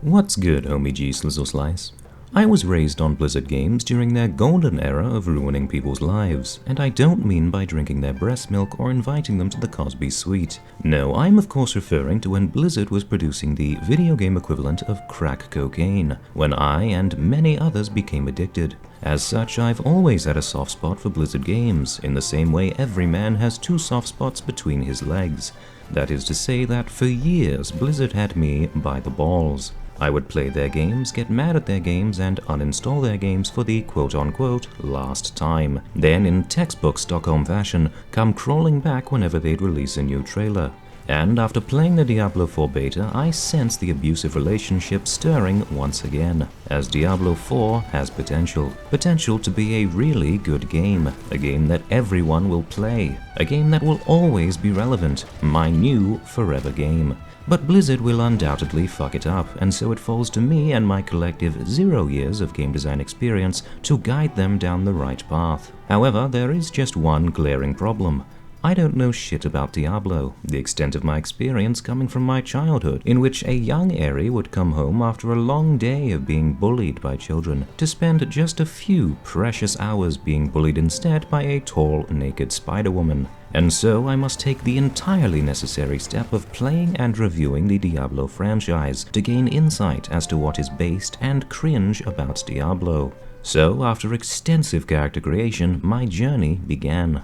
What's good, homie G Slizzle Slice? I was raised on Blizzard games during their golden era of ruining people's lives, and I don't mean by drinking their breast milk or inviting them to the Cosby Suite. No, I'm of course referring to when Blizzard was producing the video game equivalent of crack cocaine, when I and many others became addicted. As such, I've always had a soft spot for Blizzard games, in the same way every man has two soft spots between his legs. That is to say that for years Blizzard had me by the balls. I would play their games, get mad at their games, and uninstall their games for the quote-unquote last time. Then, in textbook Stockholm fashion, come crawling back whenever they'd release a new trailer. And after playing the Diablo 4 beta, I sense the abusive relationship stirring once again, as Diablo 4 has potential. Potential to be a really good game, a game that everyone will play, a game that will always be relevant, my new forever game. But Blizzard will undoubtedly fuck it up, and so it falls to me and my collective 0 years of game design experience to guide them down the right path. However, there is just one glaring problem. I don't know shit about Diablo, the extent of my experience coming from my childhood, in which a young Eri would come home after a long day of being bullied by children, to spend just a few precious hours being bullied instead by a tall, naked Spider-Woman. And so I must take the entirely necessary step of playing and reviewing the Diablo franchise to gain insight as to what is based and cringe about Diablo. So, after extensive character creation, my journey began.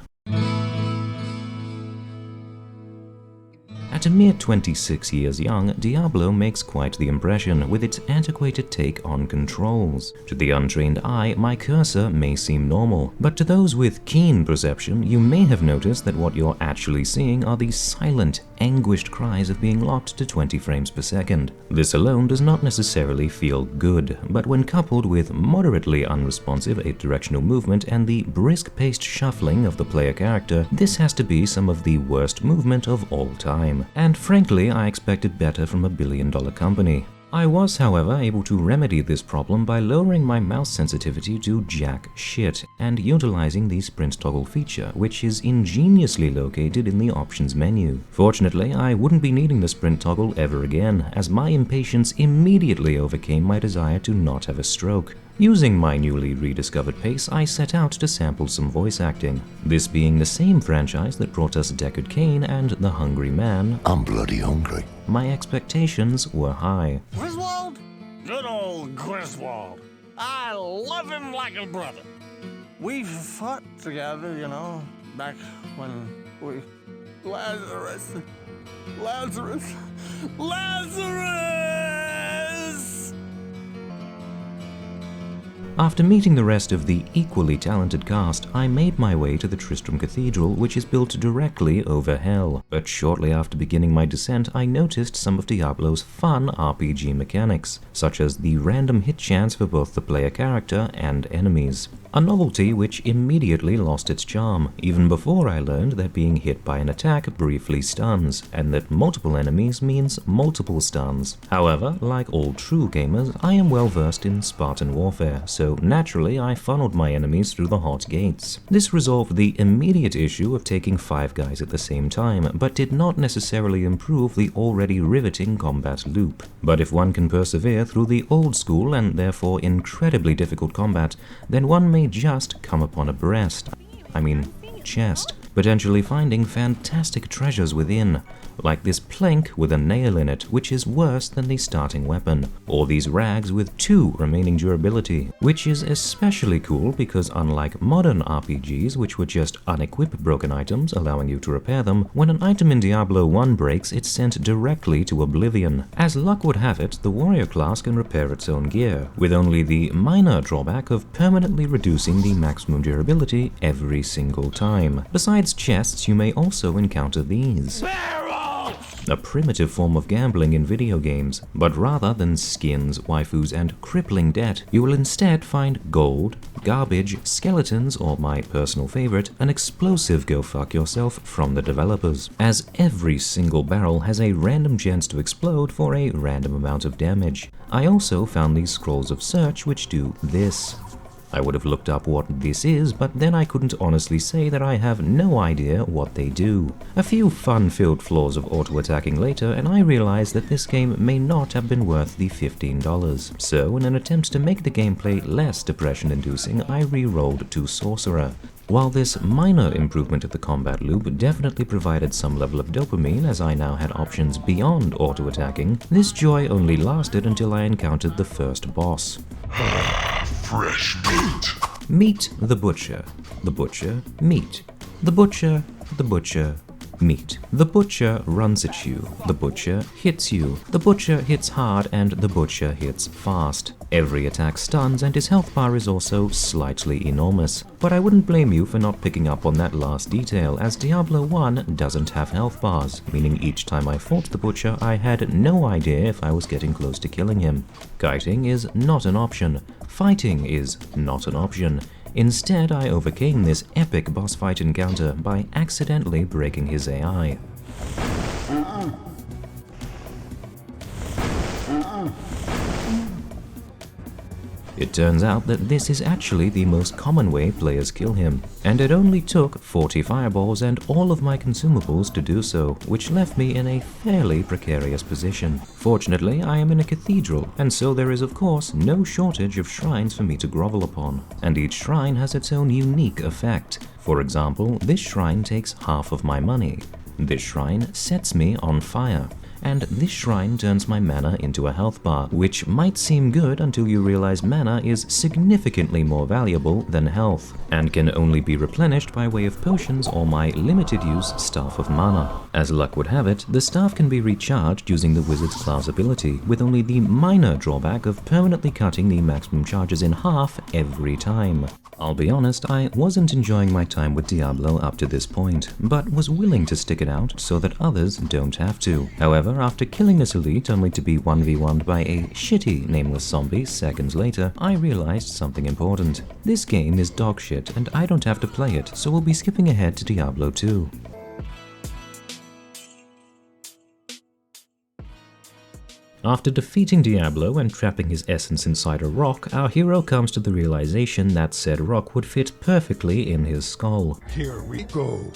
At a mere 26 years young, Diablo makes quite the impression with its antiquated take on controls. To the untrained eye, my cursor may seem normal, but to those with keen perception, you may have noticed that what you're actually seeing are the silent, anguished cries of being locked to 20 frames per second. This alone does not necessarily feel good, but when coupled with moderately unresponsive 8-directional movement and the brisk-paced shuffling of the player character, this has to be some of the worst movement of all time. And frankly, I expected better from a billion-dollar company. I was, however, able to remedy this problem by lowering my mouse sensitivity to jack shit and utilizing the sprint toggle feature, which is ingeniously located in the options menu. Fortunately, I wouldn't be needing the sprint toggle ever again, as my impatience immediately overcame my desire to not have a stroke. Using my newly rediscovered pace, I set out to sample some voice acting. This being the same franchise that brought us Deckard Cain and The Hungry Man. I'm bloody hungry. My expectations were high. Griswold? Good old Griswold. I love him like a brother. We fought together, you know, back when we... Lazarus! After meeting the rest of the equally talented cast, I made my way to the Tristram Cathedral, which is built directly over Hell. But shortly after beginning my descent, I noticed some of Diablo's fun RPG mechanics, such as the random hit chance for both the player character and enemies. A novelty which immediately lost its charm, even before I learned that being hit by an attack briefly stuns, and that multiple enemies means multiple stuns. However, like all true gamers, I am well versed in Spartan warfare, so naturally I funneled my enemies through the hot gates. This resolved the immediate issue of taking 5 guys at the same time, but did not necessarily improve the already riveting combat loop. But if one can persevere through the old school and therefore incredibly difficult combat, then one may just come upon a chest, potentially finding fantastic treasures within, like this plank with a nail in it, which is worse than the starting weapon, or these rags with 2 remaining durability, which is especially cool because unlike modern RPGs, which would just unequip broken items, allowing you to repair them, when an item in Diablo 1 breaks, it's sent directly to oblivion. As luck would have it, the warrior class can repair its own gear, with only the minor drawback of permanently reducing the maximum durability every single time. Besides chests, you may also encounter these. A primitive form of gambling in video games, but rather than skins, waifus, and crippling debt, you will instead find gold, garbage, skeletons, or my personal favorite, an explosive go fuck yourself from the developers, as every single barrel has a random chance to explode for a random amount of damage. I also found these scrolls of search which do this. I would have looked up what this is, but then I couldn't honestly say that I have no idea what they do. A few fun-filled floors of auto-attacking later, and I realized that this game may not have been worth the $15. So, in an attempt to make the gameplay less depression-inducing, I re-rolled to Sorcerer. While this minor improvement of the combat loop definitely provided some level of dopamine as I now had options beyond auto-attacking, this joy only lasted until I encountered the first boss. Fresh meat. Meet the Butcher. The Butcher, meat. The Butcher, the Butcher, meat. The Butcher runs at you. The Butcher hits you. The Butcher hits hard and the Butcher hits fast. Every attack stuns and his health bar is also slightly enormous. But I wouldn't blame you for not picking up on that last detail, as Diablo 1 doesn't have health bars, meaning each time I fought the Butcher I had no idea if I was getting close to killing him. Kiting is not an option. Fighting is not an option. Instead, I overcame this epic boss fight encounter by accidentally breaking his AI. It turns out that this is actually the most common way players kill him, and it only took 40 fireballs and all of my consumables to do so, which left me in a fairly precarious position. Fortunately, I am in a cathedral, and so there is of course no shortage of shrines for me to grovel upon, and each shrine has its own unique effect. For example, this shrine takes half of my money, this shrine sets me on fire, and this shrine turns my mana into a health bar, which might seem good until you realize mana is significantly more valuable than health, and can only be replenished by way of potions or my limited-use Staff of Mana. As luck would have it, the staff can be recharged using the Wizard's class ability, with only the minor drawback of permanently cutting the maximum charges in half every time. I'll be honest, I wasn't enjoying my time with Diablo up to this point, but was willing to stick it out so that others don't have to. However, after killing this elite only to be 1v1'd by a shitty nameless zombie seconds later, I realized something important. This game is dog shit and I don't have to play it, so we'll be skipping ahead to Diablo 2. After defeating Diablo and trapping his essence inside a rock, our hero comes to the realization that said rock would fit perfectly in his skull. Here we go.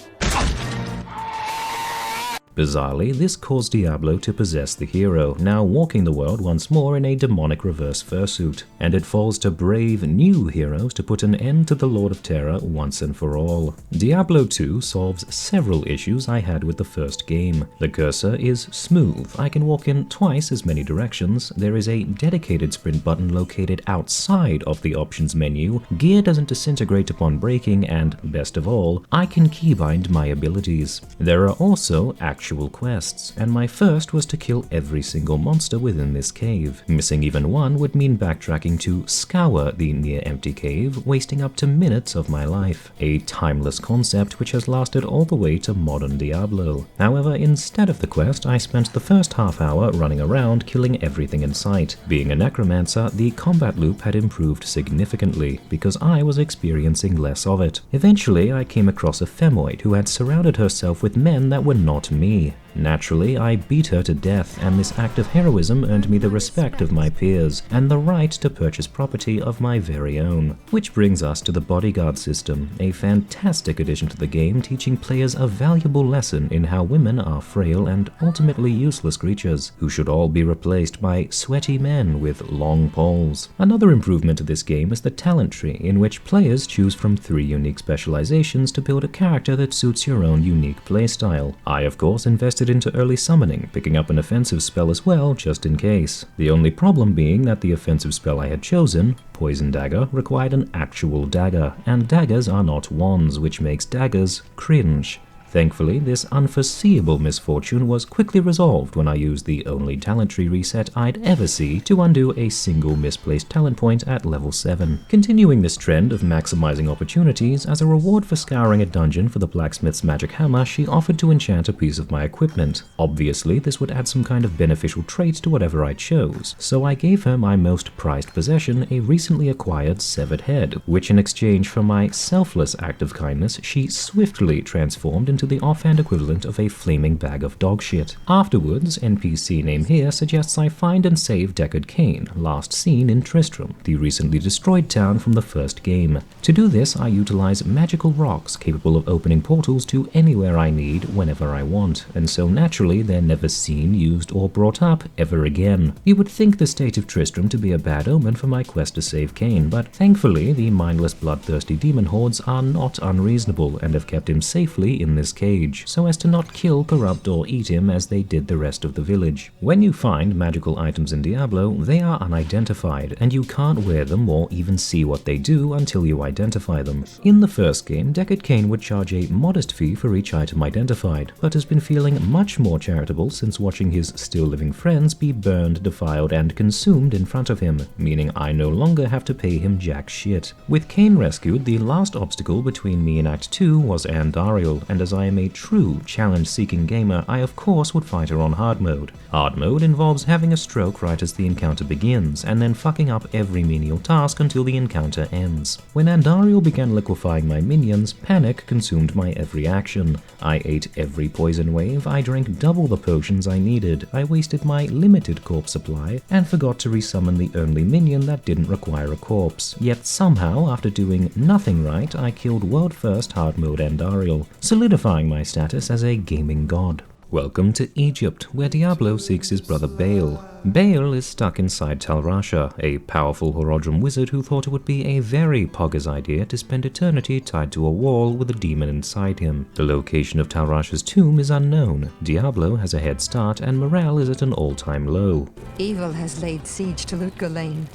Bizarrely, this caused Diablo to possess the hero, now walking the world once more in a demonic reverse fursuit, and it falls to brave new heroes to put an end to the Lord of Terror once and for all. Diablo 2 solves several issues I had with the first game. The cursor is smooth, I can walk in twice as many directions, there is a dedicated sprint button located outside of the options menu, gear doesn't disintegrate upon breaking, and best of all, I can keybind my abilities. There are also actual quests, and my first was to kill every single monster within this cave. Missing even one would mean backtracking to scour the near-empty cave, wasting up to minutes of my life. A timeless concept which has lasted all the way to modern Diablo. However, instead of the quest, I spent the first half hour running around killing everything in sight. Being a necromancer, the combat loop had improved significantly, because I was experiencing less of it. Eventually, I came across a femoid who had surrounded herself with men that were not me. Naturally, I beat her to death, and this act of heroism earned me the respect of my peers, and the right to purchase property of my very own. Which brings us to the bodyguard system, a fantastic addition to the game teaching players a valuable lesson in how women are frail and ultimately useless creatures, who should all be replaced by sweaty men with long poles. Another improvement to this game is the talent tree, in which players choose from 3 unique specializations to build a character that suits your own unique playstyle. I, of course, invested into early summoning, picking up an offensive spell as well, just in case. The only problem being that the offensive spell I had chosen, Poison Dagger, required an actual dagger, and daggers are not wands, which makes daggers cringe. Thankfully, this unforeseeable misfortune was quickly resolved when I used the only talent tree reset I'd ever see to undo a single misplaced talent point at level 7. Continuing this trend of maximizing opportunities, as a reward for scouring a dungeon for the blacksmith's magic hammer, she offered to enchant a piece of my equipment. Obviously, this would add some kind of beneficial trait to whatever I chose, so I gave her my most prized possession, a recently acquired severed head, which in exchange for my selfless act of kindness, she swiftly transformed into to the offhand equivalent of a flaming bag of dog shit. Afterwards, NPC name here suggests I find and save Deckard Cain, last seen in Tristram, the recently destroyed town from the first game. To do this, I utilize magical rocks capable of opening portals to anywhere I need whenever I want, and so naturally they're never seen, used, or brought up ever again. You would think the state of Tristram to be a bad omen for my quest to save Cain, but thankfully the mindless bloodthirsty demon hordes are not unreasonable and have kept him safely in this cage, so as to not kill, corrupt, or eat him as they did the rest of the village. When you find magical items in Diablo, they are unidentified, and you can't wear them or even see what they do until you identify them. In the first game, Deckard Cain would charge a modest fee for each item identified, but has been feeling much more charitable since watching his still living friends be burned, defiled, and consumed in front of him, meaning I no longer have to pay him jack shit. With Cain rescued, the last obstacle between me and Act 2 was Eriandel, and as I am a true challenge-seeking gamer, I of course would fight her on hard mode. Hard mode involves having a stroke right as the encounter begins, and then fucking up every menial task until the encounter ends. When Eriandel began liquefying my minions, panic consumed my every action. I ate every poison wave, I drank double the potions I needed, I wasted my limited corpse supply, and forgot to resummon the only minion that didn't require a corpse. Yet somehow, after doing nothing right, I killed world first hard mode Eriandel, solidifying my status as a gaming god. Welcome to Egypt, where Diablo seeks his brother Baal. Baal is stuck inside Tal Rasha, a powerful Horodrim wizard who thought it would be a very poggers idea to spend eternity tied to a wall with a demon inside him. The location of Tal Rasha's tomb is unknown. Diablo has a head start and morale is at an all-time low. Evil has laid siege to Lutgolain,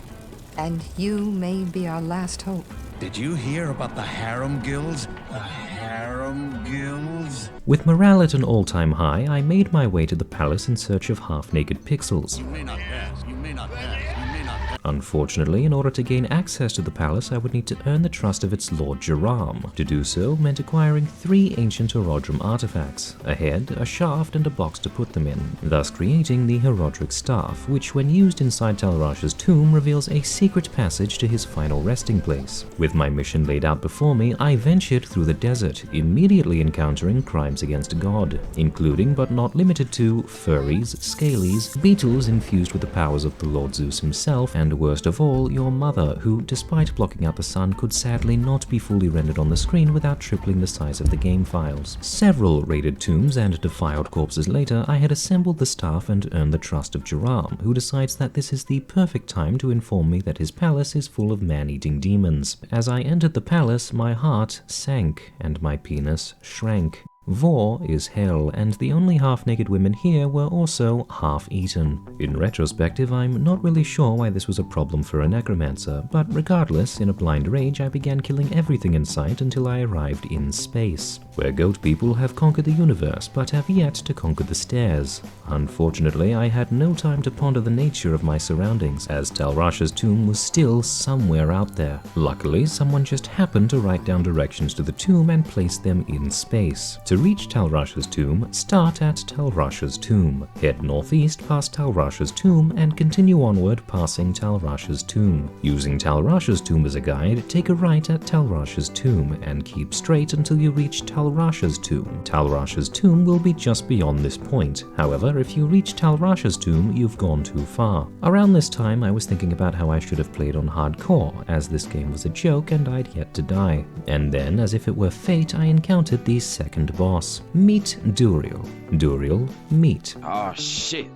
and you may be our last hope. Did you hear about the harem guilds? The harem guilds? With morale at an all-time high, I made my way to the palace in search of half-naked pixels. You may not pass. You may not pass. You may not pass. Unfortunately, in order to gain access to the palace, I would need to earn the trust of its Lord Jaram. To do so meant acquiring 3 ancient Horodrim artifacts, a head, a shaft, and a box to put them in, thus creating the Horodric Staff, which when used inside Tal Rasha's tomb reveals a secret passage to his final resting place. With my mission laid out before me, I ventured through the desert, immediately encountering crimes against God, including but not limited to furries, scalies, beetles infused with the powers of the Lord Zeus himself, and worst of all, your mother, who, despite blocking out the sun, could sadly not be fully rendered on the screen without tripling the size of the game files. Several raided tombs and defiled corpses later, I had assembled the staff and earned the trust of Jaram, who decides that this is the perfect time to inform me that his palace is full of man-eating demons. As I entered the palace, my heart sank and my penis shrank. Vor is hell, and the only half-naked women here were also half-eaten. In retrospective, I'm not really sure why this was a problem for a necromancer, but regardless, in a blind rage I began killing everything in sight until I arrived in space, where goat people have conquered the universe, but have yet to conquer the stairs. Unfortunately, I had no time to ponder the nature of my surroundings, as Tal Rasha's tomb was still somewhere out there. Luckily, someone just happened to write down directions to the tomb and place them in space. To reach Tal Rasha's tomb, start at Tal Rasha's tomb, head northeast past Tal Rasha's tomb, and continue onward passing Tal Rasha's tomb. Using Tal Rasha's tomb as a guide, take a right at Tal Rasha's tomb, and keep straight until you reach Tal Rasha's tomb. Tal Rasha's tomb will be just beyond this point. However, if you reach Tal Rasha's tomb, you've gone too far. Around this time, I was thinking about how I should have played on hardcore, as this game was a joke and I'd yet to die. And then, as if it were fate, I encountered the second boss. Meet Duriel. Duriel, meet. Oh shit,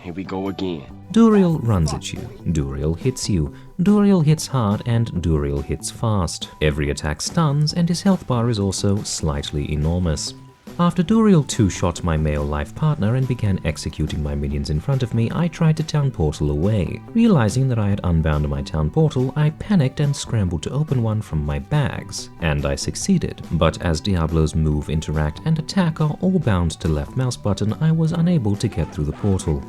here we go again. Duriel runs at you. Duriel hits you. Duriel hits hard and Duriel hits fast. Every attack stuns and his health bar is also slightly enormous. After Duriel two-shot my male life partner and began executing my minions in front of me, I tried to town portal away. Realizing that I had unbound my town portal, I panicked and scrambled to open one from my bags. And I succeeded, but as Diablo's move, interact, and attack are all bound to left mouse button, I was unable to get through the portal.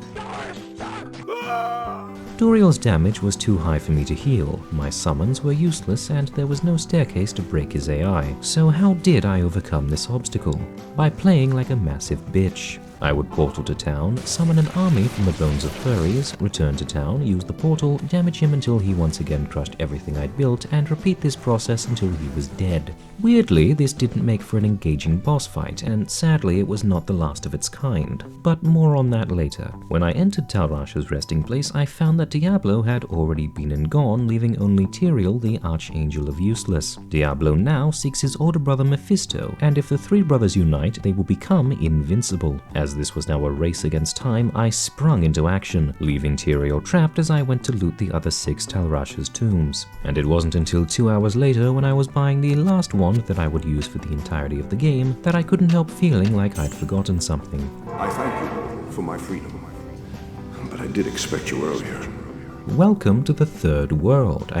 Duriel's damage was too high for me to heal, my summons were useless, and there was no staircase to break his AI. So how did I overcome this obstacle? By playing like a massive bitch. I would portal to town, summon an army from the bones of furries, return to town, use the portal, damage him until he once again crushed everything I'd built, and repeat this process until he was dead. Weirdly, this didn't make for an engaging boss fight, and sadly it was not the last of its kind. But more on that later. When I entered Talrash's resting place, I found that Diablo had already been and gone, leaving only Tyrael, the Archangel of Useless. Diablo now seeks his older brother Mephisto, and if the three brothers unite, they will become invincible. As this was now a race against time, I sprung into action, leaving Tyrael trapped as I went to loot the other 6 Talrash's tombs. And it wasn't until 2 hours later, when I was buying the last wand that I would use for the entirety of the game, that I couldn't help feeling like I'd forgotten something. I thank you for my freedom, but I did expect you earlier. Welcome to the third world,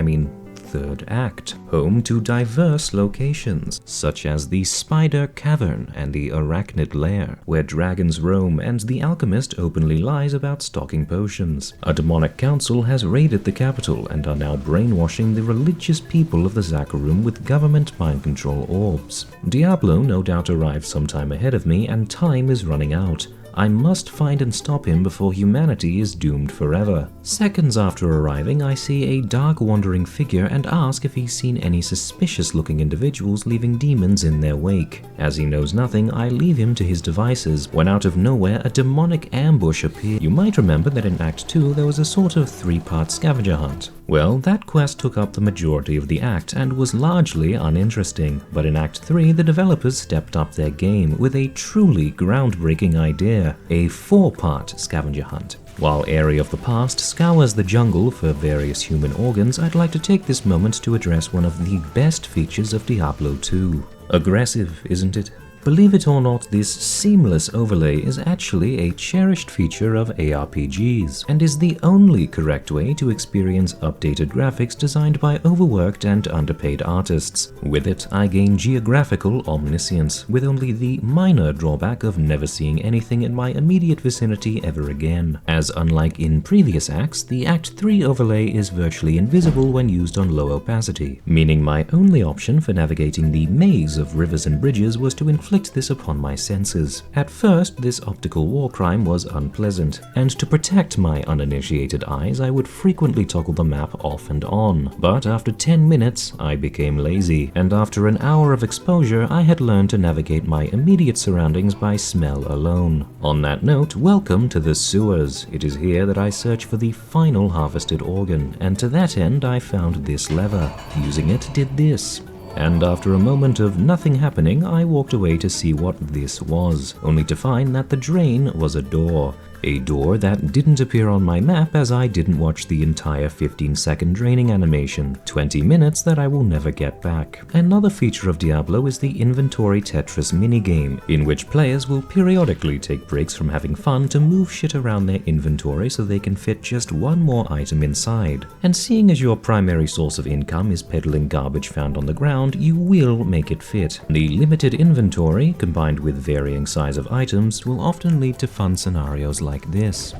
third act, home to diverse locations, such as the Spider Cavern and the Arachnid Lair, where dragons roam and the alchemist openly lies about stocking potions. A demonic council has raided the capital and are now brainwashing the religious people of the Zakharum with government mind control orbs. Diablo no doubt arrived sometime ahead of me, and time is running out. I must find and stop him before humanity is doomed forever. Seconds after arriving, I see a dark wandering figure and ask if he's seen any suspicious-looking individuals leaving demons in their wake. As he knows nothing, I leave him to his devices, when out of nowhere a demonic ambush appeared. You might remember that in Act 2 there was a sort of 3-part scavenger hunt. Well, that quest took up the majority of the act and was largely uninteresting, but in Act 3 the developers stepped up their game with a truly groundbreaking idea, a 4-part scavenger hunt. While Area of the Past scours the jungle for various human organs, I'd like to take this moment to address one of the best features of Diablo 2. Aggressive, isn't it? Believe it or not, this seamless overlay is actually a cherished feature of ARPGs, and is the only correct way to experience updated graphics designed by overworked and underpaid artists. With it, I gain geographical omniscience, with only the minor drawback of never seeing anything in my immediate vicinity ever again, as unlike in previous acts, the Act 3 overlay is virtually invisible when used on low opacity, meaning my only option for navigating the maze of rivers and bridges was to inflict this upon my senses. At first, this optical war crime was unpleasant, and to protect my uninitiated eyes, I would frequently toggle the map off and on. But after 10 minutes, I became lazy, and after an hour of exposure, I had learned to navigate my immediate surroundings by smell alone. On that note, welcome to the sewers. It is here that I search for the final harvested organ, and to that end, I found this lever. Using it did this. And after a moment of nothing happening, I walked away to see what this was, only to find that the drain was a door. A door that didn't appear on my map as I didn't watch the entire 15-second draining animation, 20 minutes that I will never get back. Another feature of Diablo is the Inventory Tetris minigame, in which players will periodically take breaks from having fun to move shit around their inventory so they can fit just one more item inside. And seeing as your primary source of income is peddling garbage found on the ground, you will make it fit. The limited inventory, combined with varying size of items, will often lead to fun scenarios like this.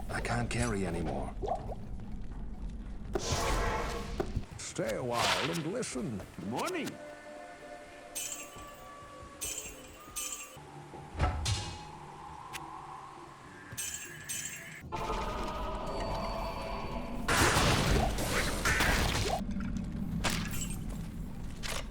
I can't carry anymore. Stay a while and listen. Good morning.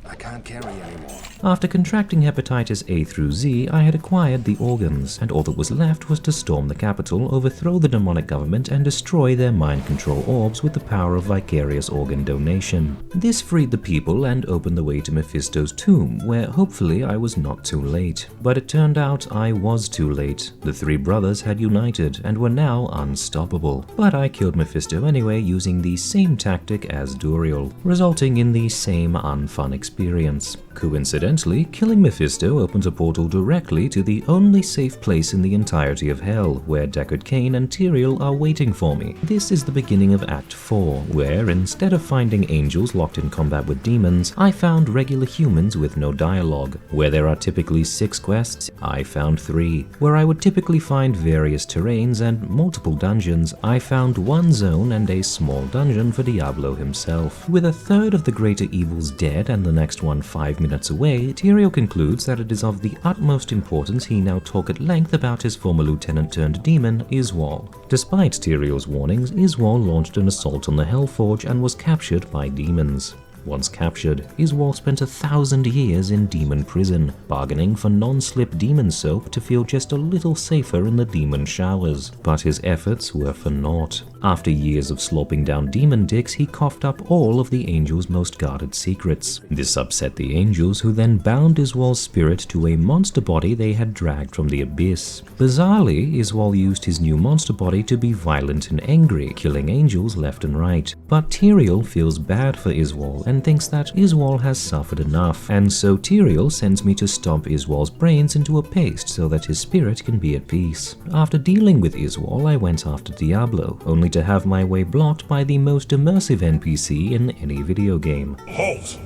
I can't carry anymore. After contracting hepatitis A through Z, I had acquired the organs, and all that was left was to storm the capital, overthrow the demonic government, and destroy their mind control orbs with the power of vicarious organ donation. This freed the people and opened the way to Mephisto's tomb, where hopefully I was not too late. But it turned out I was too late. The three brothers had united and were now unstoppable. But I killed Mephisto anyway using the same tactic as Duriel, resulting in the same unfun experience. Coincidentally, killing Mephisto opens a portal directly to the only safe place in the entirety of Hell, where Deckard Cain and Tyrael are waiting for me. This is the beginning of Act 4, where instead of finding angels locked in combat with demons, I found regular humans with no dialogue. Where there are typically 6 quests, I found 3. Where I would typically find various terrains and multiple dungeons, I found 1 zone and a small dungeon for Diablo himself. With a third of the greater evils dead and the next one 5 minutes away, day, Tyrael concludes that it is of the utmost importance he now talk at length about his former lieutenant-turned-demon, Iswal. Despite Tyrael's warnings, Iswal launched an assault on the Hellforge and was captured by demons. Once captured, Iswal spent 1,000 years in demon prison, bargaining for non-slip demon soap to feel just a little safer in the demon showers. But his efforts were for naught. After years of slopping down demon dicks, he coughed up all of the angel's most guarded secrets. This upset the angels, who then bound Iswal's spirit to a monster body they had dragged from the abyss. Bizarrely, Iswal used his new monster body to be violent and angry, killing angels left and right. But Tyrael feels bad for Iswal and thinks that Iswal has suffered enough, and so Tyrael sends me to stomp Iswal's brains into a paste so that his spirit can be at peace. After dealing with Iswal, I went after Diablo, only to have my way blocked by the most immersive NPC in any video game. Halt!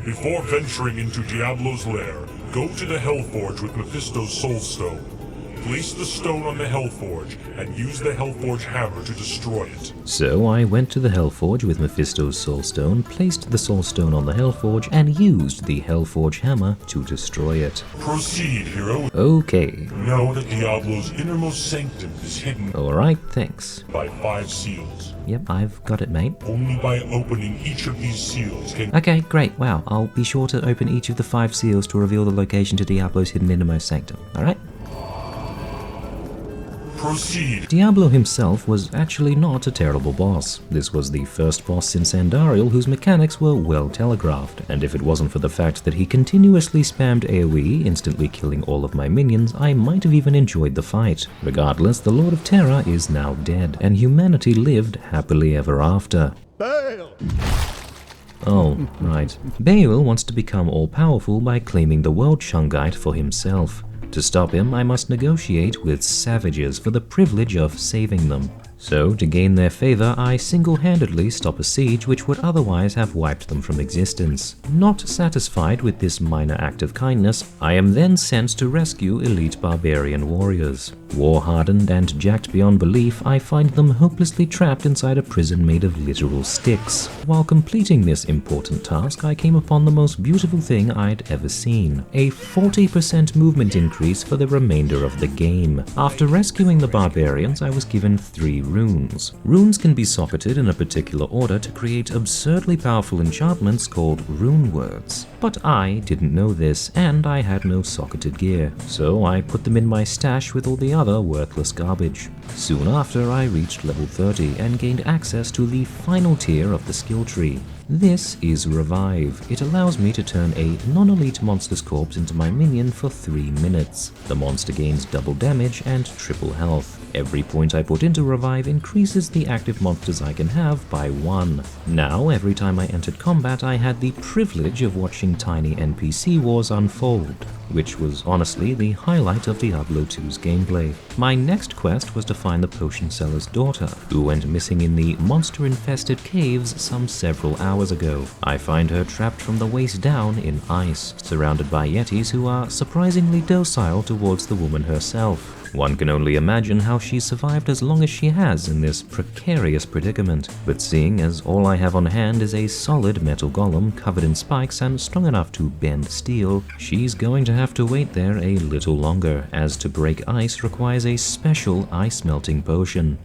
Before venturing into Diablo's lair, go to the Hellforge with Mephisto's Soul Stone. Place the stone on the Hellforge and use the Hellforge hammer to destroy it. So I went to the Hellforge with Mephisto's Soul Stone, placed the Soul Stone on the Hellforge, and used the Hellforge hammer to destroy it. Proceed, hero. Okay. Know that Diablo's innermost sanctum is hidden Alright, thanks. by 5 seals. Yep, I've got it, mate. Only by opening each of these seals can... Okay, great, wow. I'll be sure to open each of the 5 seals to reveal the location to Diablo's hidden innermost sanctum, alright? Proceed. Diablo himself was actually not a terrible boss. This was the first boss since Andariel whose mechanics were well telegraphed, and if it wasn't for the fact that he continuously spammed AoE, instantly killing all of my minions, I might have even enjoyed the fight. Regardless, the Lord of Terror is now dead, and humanity lived happily ever after. Bail! Oh, right. Baal wants to become all-powerful by claiming the world Shungite for himself. To stop him, I must negotiate with savages for the privilege of saving them. So, to gain their favor, I single-handedly stop a siege which would otherwise have wiped them from existence. Not satisfied with this minor act of kindness, I am then sent to rescue elite barbarian warriors. War-hardened and jacked beyond belief, I find them hopelessly trapped inside a prison made of literal sticks. While completing this important task, I came upon the most beautiful thing I'd ever seen: a 40% movement increase for the remainder of the game. After rescuing the barbarians, I was given 3 runes. Runes can be socketed in a particular order to create absurdly powerful enchantments called rune words. But I didn't know this, and I had no socketed gear, so I put them in my stash with all the other worthless garbage. Soon after, I reached level 30 and gained access to the final tier of the skill tree. This is Revive. It allows me to turn a non-elite monster's corpse into my minion for 3 minutes. The monster gains double damage and triple health. Every point I put into Revive increases the active monsters I can have by 1. Now, every time I entered combat, I had the privilege of watching tiny NPC wars unfold, which was honestly the highlight of Diablo 2's gameplay. My next quest was to find the potion seller's daughter, who went missing in the monster-infested caves some several hours ago. I find her trapped from the waist down in ice, surrounded by yetis who are surprisingly docile towards the woman herself. One can only imagine how she survived as long as she has in this precarious predicament, but seeing as all I have on hand is a solid metal golem covered in spikes and strong enough to bend steel, she's going to have to wait there a little longer, as to break ice requires a special ice-melting potion.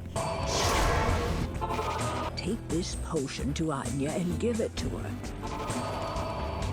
Take this potion to Anya and give it to her.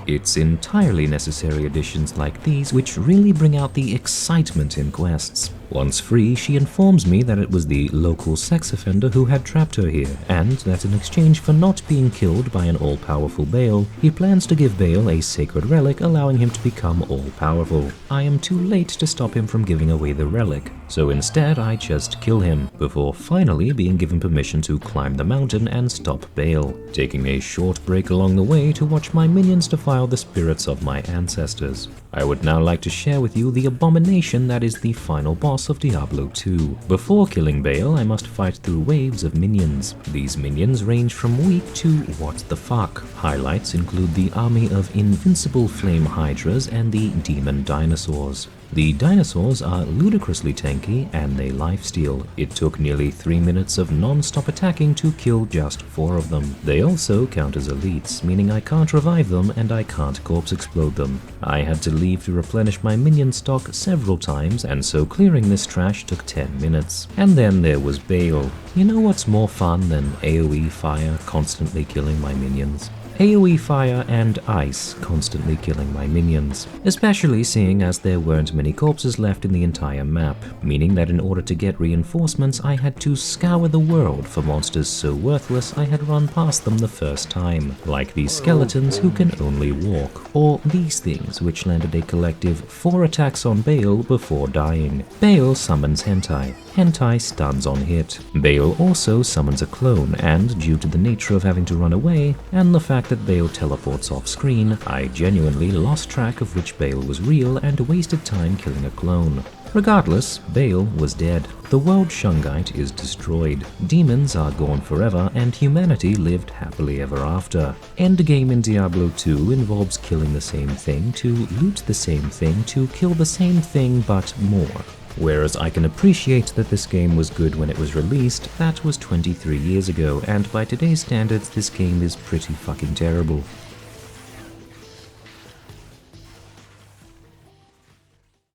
It's entirely necessary additions like these which really bring out the excitement in quests. Once free, she informs me that it was the local sex offender who had trapped her here, and that in exchange for not being killed by an all-powerful Baal, he plans to give Baal a sacred relic allowing him to become all-powerful. I am too late to stop him from giving away the relic, so instead I just kill him, before finally being given permission to climb the mountain and stop Baal, taking a short break along the way to watch my minions defile the spirits of my ancestors. I would now like to share with you the abomination that is the final boss of Diablo 2. Before killing Baal, I must fight through waves of minions. These minions range from weak to what the fuck. Highlights include the army of invincible flame hydras and the demon dinosaurs. The dinosaurs are ludicrously tanky and they lifesteal. It took nearly 3 minutes of non-stop attacking to kill just 4 of them. They also count as elites, meaning I can't revive them and I can't corpse explode them. I had to leave to replenish my minion stock several times, and so clearing this trash took 10 minutes. And then there was Bale. You know what's more fun than AoE fire constantly killing my minions? AoE fire and ice constantly killing my minions, especially seeing as there weren't many corpses left in the entire map, meaning that in order to get reinforcements I had to scour the world for monsters so worthless I had run past them the first time, like these skeletons who can only walk, or these things which landed a collective 4 attacks on Bale before dying. Bale summons Hentai. Hentai stuns on hit. Bale also summons a clone, and due to the nature of having to run away, and the fact that Bale teleports off screen, I genuinely lost track of which Bale was real and wasted time killing a clone. Regardless, Bale was dead. The world Shungite is destroyed. Demons are gone forever, and humanity lived happily ever after. Endgame in Diablo 2 involves killing the same thing to loot the same thing to kill the same thing but more. Whereas I can appreciate that this game was good when it was released, that was 23 years ago, and by today's standards this game is pretty fucking terrible.